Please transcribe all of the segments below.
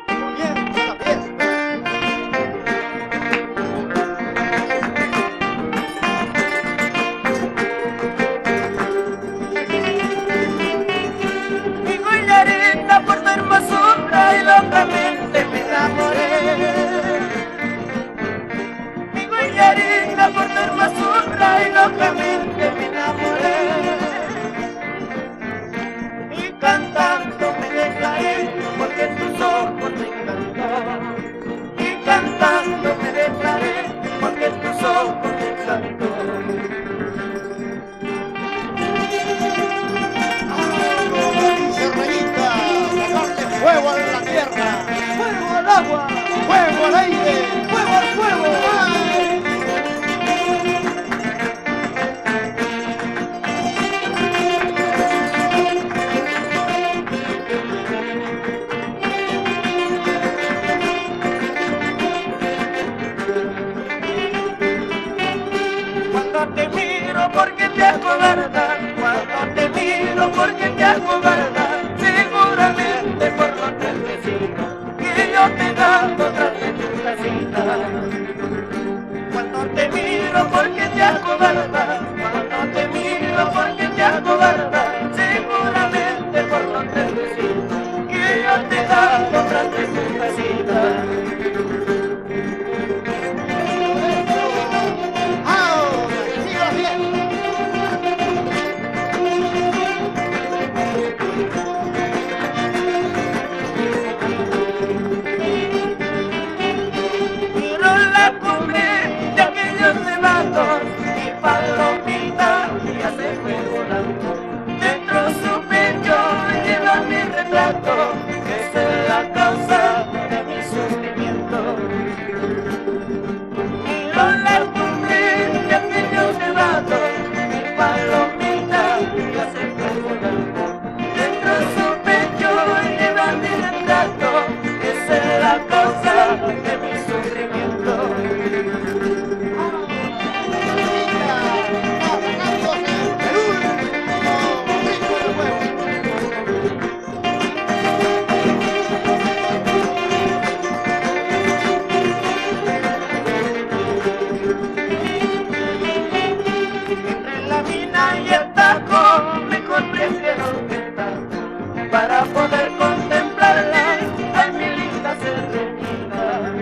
comienza la fiesta. Mi Guillerita por tu hermosura y locamente me enamoré. Mi Guillerita por tu hermosura y locamente me enamoré. Y cantando me declaré porque tus ojos me encantaron. Y cantando me declaré porque tus ojos me encantaron. Dice Reyita, sacarle fuego a la tierra, Fuego al agua, fuego al aire, fuego al fuego. ¡ay! Cuando te miro porque te acobardas, cuando te miro porque te acobardas, seguramente por los tristecitos que yo te dando tras de tu casita. Cuando te miro porque te acobardas, cuando te miro porque te acobardas, seguramente por los tristecitos que yo te dando tras de tu casita. ¡Ahora que siga la fiesta! Miro la cumbre de aquellos nevados y palomita ya se fue volando. Dentro su pecho lleva mi retrato, esa es la causa de mi sufrimiento. Miro la cumbre de aquellos nevados y palomita ya se fue volando. Dentro su pecho lleva mi retrato, esa es la causa de mi sufrimiento. Reyita, sacándose el último rico de fuego. Entre la mina y el taco, mejor prefiero el taco para poder contemplarla, ay mi linda serenidad.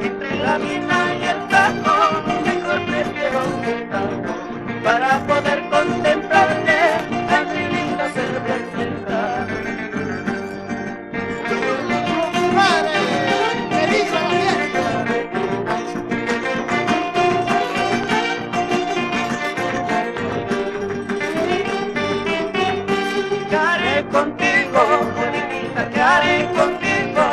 Entre la mina y el taco, mejor prefiero el taco para poder contemplarle, ay mi linda serenidad. ¡Compadre! ¡Que viva la fiesta! ¿Qué haré contigo, bonita? ¿Qué haré contigo?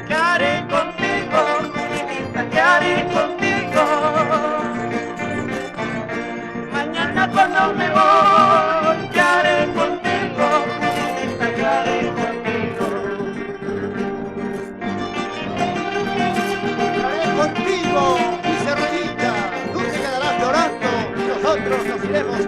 ¿Qué haré contigo, bonita? ¿Qué haré contigo? Mañana cuando me voy, ¿qué haré contigo, bonita? ¿Qué haré contigo? Estaré contigo, dice Reyita. Tú te quedarás llorando y nosotros nos iremos